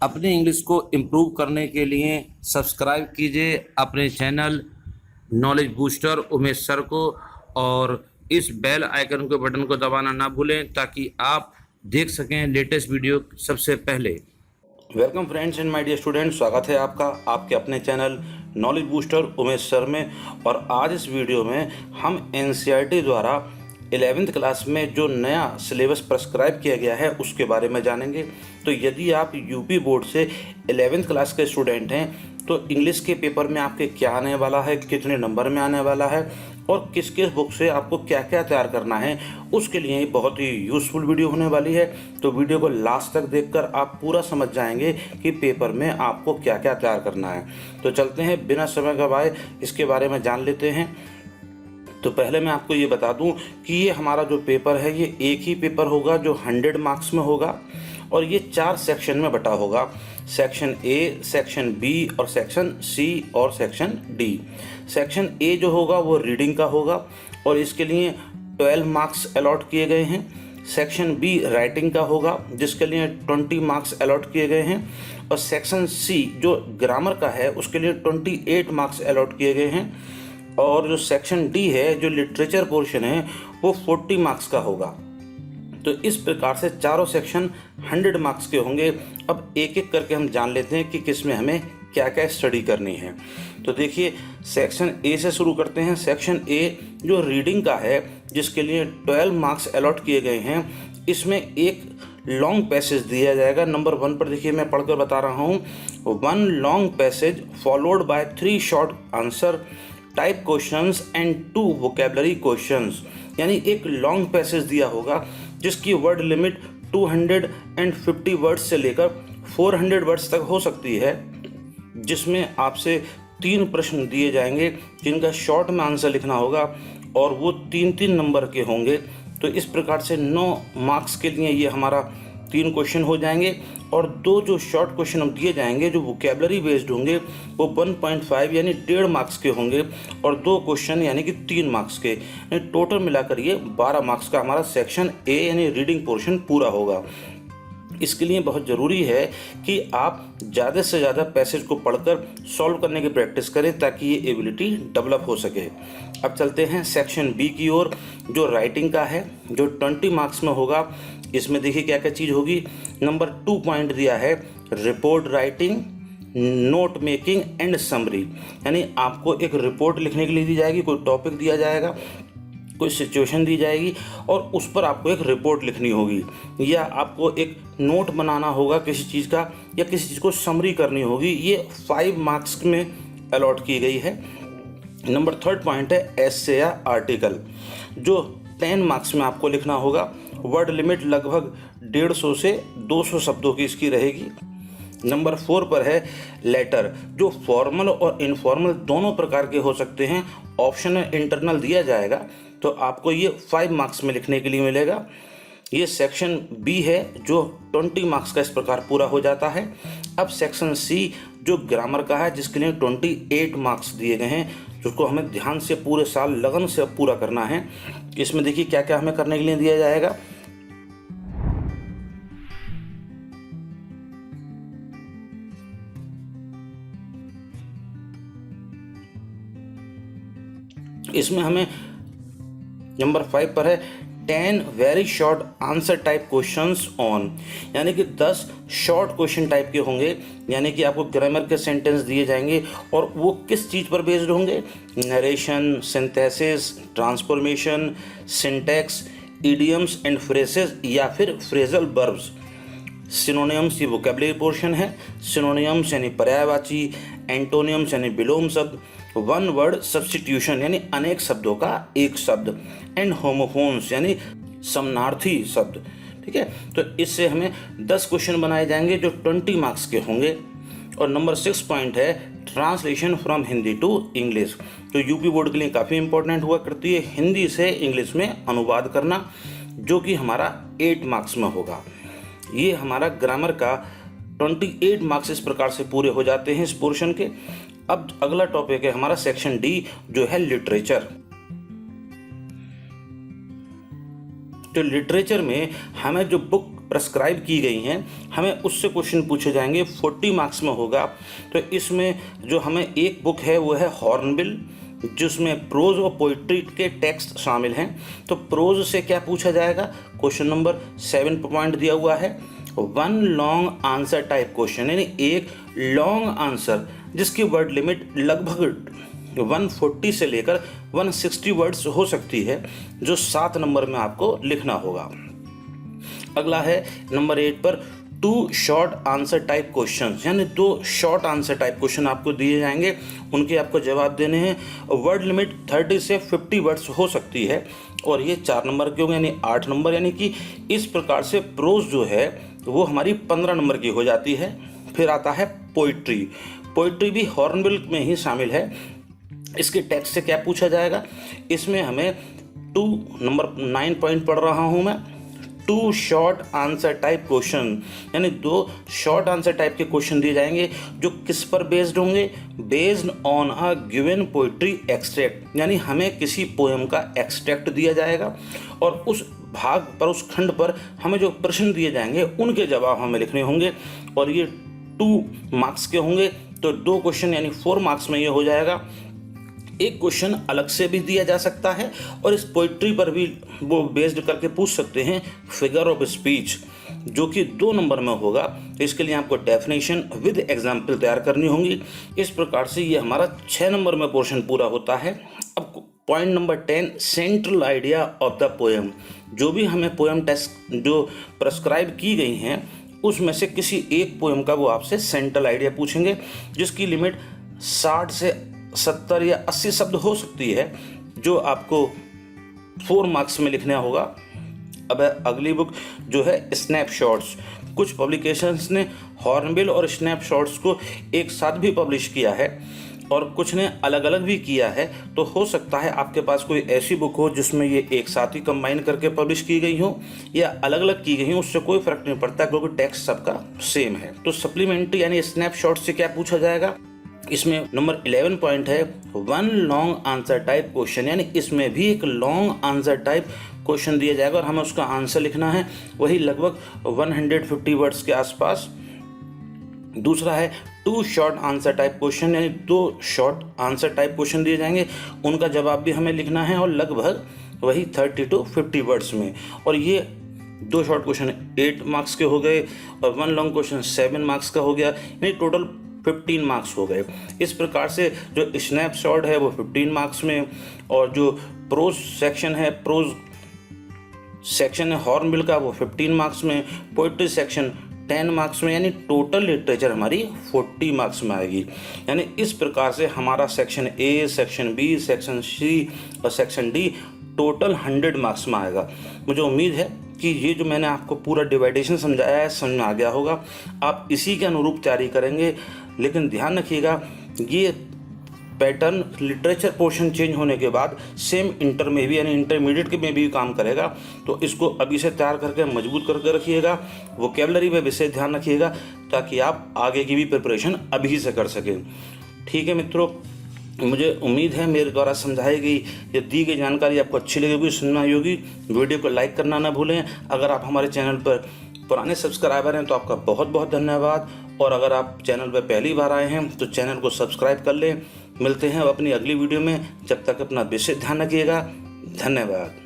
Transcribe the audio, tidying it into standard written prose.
अपनी इंग्लिश को इम्प्रूव करने के लिए सब्सक्राइब कीजिए अपने channel knowledge booster Umesh sir को, और इस बेल आइकन के बटन को दबाना ना भूलें ताकि आप देख सकें लेटेस्ट वीडियो सबसे पहले। Welcome friends and my dear student, स्वागत है आपका आपके अपने channel knowledge booster Umesh sir में। और आज इस वीडियो में हम एनसीईआरटी द्वारा 11th क्लास में जो नया सिलेबस प्रेस्क्राइब किया गया है उसके बारे में जानेंगे। तो यदि आप यूपी बोर्ड से 11th क्लास के स्टूडेंट हैं तो इंग्लिश के पेपर में आपके क्या आने वाला है, कितने नंबर में आने वाला है और किस किस बुक से आपको क्या क्या तैयार करना है, उसके लिए ये बहुत ही यूज़फुल वीडियो होने वाली है। तो वीडियो को लास्ट तक देखकर आप पूरा समझ जाएंगे कि पेपर में आपको क्या क्या तैयार करना है। तो चलते हैं, बिना समय गवाए इसके बारे में जान लेते हैं। तो पहले मैं आपको ये बता दूं कि ये हमारा जो पेपर है ये एक ही पेपर होगा जो 100 मार्क्स में होगा और ये 4 सेक्शन में बटा होगा। सेक्शन ए, सेक्शन बी और सेक्शन सी और सेक्शन डी। सेक्शन ए जो होगा वो रीडिंग का होगा और इसके लिए 12 मार्क्स अलॉट किए गए हैं। सेक्शन बी राइटिंग का होगा जिसके लिए 20 मार्क्स अलॉट किए गए हैं। और सेक्शन सी जो ग्रामर का है उसके लिए 28 मार्क्स अलॉट किए गए हैं। और जो सेक्शन डी है जो लिटरेचर पोर्शन है वो 40 मार्क्स का होगा। तो इस प्रकार से चारों सेक्शन 100 मार्क्स के होंगे। अब एक एक करके हम जान लेते हैं कि किस में हमें क्या क्या स्टडी करनी है। तो देखिए, सेक्शन ए से शुरू करते हैं। सेक्शन ए जो रीडिंग का है जिसके लिए 12 मार्क्स अलॉट किए गए हैं, इसमें एक लॉन्ग पैसेज दिया जाएगा। नंबर 1 पर देखिए, मैं पढ़कर बता रहा हूँ। 1 long passage followed by 3 short answer type questions and 2 vocabulary questions. यानी एक लॉन्ग पैसेज दिया होगा जिसकी वर्ड लिमिट 250 वर्ड्स से लेकर 400 वर्ड्स तक हो सकती है, जिसमें आपसे 3 प्रश्न दिए जाएंगे जिनका शॉर्ट में आंसर लिखना होगा और वो 3-3 नंबर के होंगे। तो इस प्रकार से 9 मार्क्स के लिए ये हमारा 3 क्वेश्चन हो जाएंगे और 2 जो शॉर्ट क्वेश्चन हम दिए जाएंगे जो वोकेबलरी बेस्ड होंगे वो 1.5 यानी 1.5 मार्क्स के होंगे और 2 क्वेश्चन यानी कि 3 मार्क्स के। टोटल मिलाकर ये 12 मार्क्स का हमारा सेक्शन ए यानी रीडिंग पोर्शन पूरा होगा। इसके लिए बहुत ज़रूरी है कि आप ज़्यादा से ज़्यादा पैसेज को पढ़कर सॉल्व करने की प्रैक्टिस करें ताकि ये एबिलिटी डेवलप हो सके। अब चलते हैं सेक्शन बी की ओर जो राइटिंग का है, जो 20 मार्क्स में होगा। इसमें देखिए क्या क्या चीज़ होगी। नंबर 2 पॉइंट दिया है report writing, note making and summary. यानी आपको एक रिपोर्ट लिखने के लिए दी जाएगी, कोई टॉपिक दिया जाएगा, कोई सिचुएशन दी जाएगी और उस पर आपको एक रिपोर्ट लिखनी होगी या आपको एक नोट बनाना होगा किसी चीज़ का या किसी चीज़ को समरी करनी होगी। ये 5 मार्क्स में अलॉट की गई है। नंबर 3 पॉइंट है एस्से या आर्टिकल, जो 10 मार्क्स में आपको लिखना होगा। वर्ड लिमिट लगभग 150 से 200 शब्दों की इसकी रहेगी। नंबर 4 पर है लेटर, जो फॉर्मल और इनफॉर्मल दोनों प्रकार के हो सकते हैं। ऑप्शन इंटरनल दिया जाएगा तो आपको ये 5 मार्क्स में लिखने के लिए मिलेगा। ये सेक्शन बी है जो 20 मार्क्स का इस प्रकार पूरा हो जाता है। अब सेक्शन सी जो ग्रामर का है जिसके लिए 28 मार्क्स दिए गए हैं, जिसको हमें ध्यान से पूरे साल लगन से पूरा करना है। इसमें देखिए क्या क्या हमें करने के लिए दिया जाएगा। इसमें हमें नंबर 5 पर है 10 very short answer type questions on, यानी कि 10 शॉर्ट क्वेश्चन टाइप के होंगे। यानी कि आपको ग्रामर के सेंटेंस दिए जाएंगे और वो किस चीज़ पर बेस्ड होंगे। Narration, synthesis, transformation, syntax, idioms and phrases या फिर फ्रेजल वर्ब्स। सिनोनियम्स ये वोकेबलरी पोर्शन है। सिनोनियम्स यानी पर्यायवाची, एंटोनियम्स यानी विलोम शब्द, 1 वर्ड सब्स्टिट्यूशन यानी अनेक शब्दों का एक शब्द, एंड होमोफोन्स यानी समानार्थी शब्द। ठीक है, तो इससे हमें 10 क्वेश्चन बनाए जाएंगे जो 20 मार्क्स के होंगे। और नंबर 6 पॉइंट है translation from Hindi to English, तो यूपी बोर्ड के लिए काफ़ी इंपॉर्टेंट हुआ करती है हिंदी से इंग्लिश में अनुवाद करना, जो कि हमारा 8 मार्क्स में होगा। ये हमारा ग्रामर का 28 मार्क्स इस प्रकार से पूरे हो जाते हैं इस पोर्शन के। अब अगला टॉपिक है हमारा सेक्शन डी जो है लिटरेचर। तो लिटरेचर में हमें जो बुक प्रेस्क्राइब की गई हैं, हमें उससे क्वेश्चन पूछे जाएंगे, 40 मार्क्स में होगा। तो इसमें जो हमें एक बुक है वो है हॉर्नबिल, जिसमें प्रोज और पोइट्री के टेक्स्ट शामिल हैं। तो प्रोज से क्या पूछा जाएगा, क्वेश्चन नंबर 7 पॉइंट दिया हुआ है, 1 लॉन्ग आंसर टाइप क्वेश्चन, यानी एक लॉन्ग आंसर जिसकी वर्ड लिमिट लगभग 140 से लेकर 160 वर्ड्स हो सकती है, जो 7 नंबर में आपको लिखना होगा। अगला है नंबर 8 पर 2 शॉर्ट आंसर टाइप क्वेश्चन, यानी 2 शॉर्ट आंसर टाइप क्वेश्चन आपको दिए जाएंगे, उनके आपको जवाब देने हैं। वर्ड लिमिट 30 से 50 वर्ड्स हो सकती है और ये 4 नंबर के होंगे, यानी 8 नंबर। यानी कि इस प्रकार से प्रोज जो है वो हमारी 15 नंबर की हो जाती है। फिर आता है पोइट्री, पोइट्री भी हॉर्नबिल में ही शामिल है। इसके टेक्स्ट से क्या पूछा जाएगा, इसमें हमें 2 नंबर 9 पॉइंट पढ़ रहा हूँ मैं, 2 शॉर्ट आंसर टाइप क्वेश्चन, यानी 2 शॉर्ट आंसर टाइप के क्वेश्चन दिए जाएंगे जो किस पर बेस्ड होंगे, based on a given poetry extract, यानी हमें किसी पोएम का एक्सट्रैक्ट दिया जाएगा और उस भाग पर, उस खंड पर हमें जो प्रश्न दिए जाएंगे उनके जवाब हमें लिखने होंगे और ये 2 मार्क्स के होंगे। तो 2 क्वेश्चन यानी 4 मार्क्स में ये हो जाएगा। एक क्वेश्चन अलग से भी दिया जा सकता है और इस पोइट्री पर भी वो बेस्ड करके पूछ सकते हैं, फिगर ऑफ स्पीच, जो कि 2 नंबर में होगा। तो इसके लिए आपको डेफिनेशन विद एग्जाम्पल तैयार करनी होंगी। इस प्रकार से ये हमारा 6 नंबर में पोर्शन पूरा होता है। अब point number 10, central idea of the poem, जो भी हमें पोएम टेस्ट जो प्रेस्क्राइब की गई हैं उसमें से किसी एक पोएम का वो आपसे सेंट्रल आइडिया पूछेंगे, जिसकी लिमिट 60 से 70 या 80 शब्द हो सकती है, जो आपको 4 मार्क्स में लिखना होगा। अब अगली बुक जो है स्नैपशॉट्स, कुछ पब्लिकेशंस ने हॉर्नबिल और स्नैपशॉट्स को एक साथ भी पब्लिश किया है और कुछ ने अलग अलग भी किया है। तो हो सकता है आपके पास कोई ऐसी बुक हो जिसमें ये एक साथ ही कंबाइन करके पब्लिश की गई हो या अलग अलग की गई हो, उससे कोई फर्क नहीं पड़ता क्योंकि टेक्स्ट सबका सेम है। तो सप्लीमेंट्री यानी स्नैपशॉट से क्या पूछा जाएगा, इसमें नंबर 11 पॉइंट है 1 लॉन्ग आंसर टाइप क्वेश्चन, यानी इसमें भी एक लॉन्ग आंसर टाइप क्वेश्चन दिया जाएगा और हमें उसका आंसर लिखना है, वही लगभग 150 वर्ड्स के आसपास। दूसरा है 2 शॉर्ट आंसर टाइप क्वेश्चन, यानी 2 शॉर्ट आंसर टाइप क्वेश्चन दिए जाएंगे, उनका जवाब भी हमें लिखना है और लगभग वही 30 to 50 वर्ड्स में। और ये 2 शॉर्ट क्वेश्चन 8 मार्क्स के हो गए और 1 लॉन्ग क्वेश्चन 7 मार्क्स का हो गया, यानी टोटल 15 मार्क्स हो गए। इस प्रकार से जो स्नैपशॉट है वो 15 मार्क्स में और जो प्रोज सेक्शन है, प्रोज सेक्शन है हॉर्नबिल का, वो 15 मार्क्स में, पोइट्री सेक्शन 10 मार्क्स में, यानी टोटल लिटरेचर हमारी 40 मार्क्स में आएगी। यानी इस प्रकार से हमारा section A, section B, section C और सेक्शन डी टोटल 100 मार्क्स में आएगा। मुझे उम्मीद है कि ये जो मैंने आपको पूरा डिवाइडेशन समझाया है समझ में आ गया होगा। आप इसी के अनुरूप तैयारी करेंगे, लेकिन ध्यान रखिएगा ये पैटर्न लिटरेचर पोर्शन चेंज होने के बाद सेम इंटर में भी यानी इंटरमीडिएट के में भी काम करेगा। तो इसको अभी से तैयार करके मजबूत करके रखिएगा, वोकैबुलरी पे विशेष ध्यान रखिएगा ताकि आप आगे की भी प्रिपरेशन अभी से कर सकें। ठीक है मित्रों, मुझे उम्मीद है मेरे द्वारा समझाई गई ये दी गई जानकारी आपको अच्छी लगेगी, सुनना आई होगी। वीडियो को लाइक करना ना भूलें। अगर आप हमारे चैनल पर पुराने सब्सक्राइबर हैं तो आपका बहुत बहुत धन्यवाद, और अगर आप चैनल पर पहली बार आए हैं तो चैनल को सब्सक्राइब कर लें। मिलते हैं अपनी अगली वीडियो में, जब तक अपना विशेष ध्यान रखिएगा। धन्यवाद।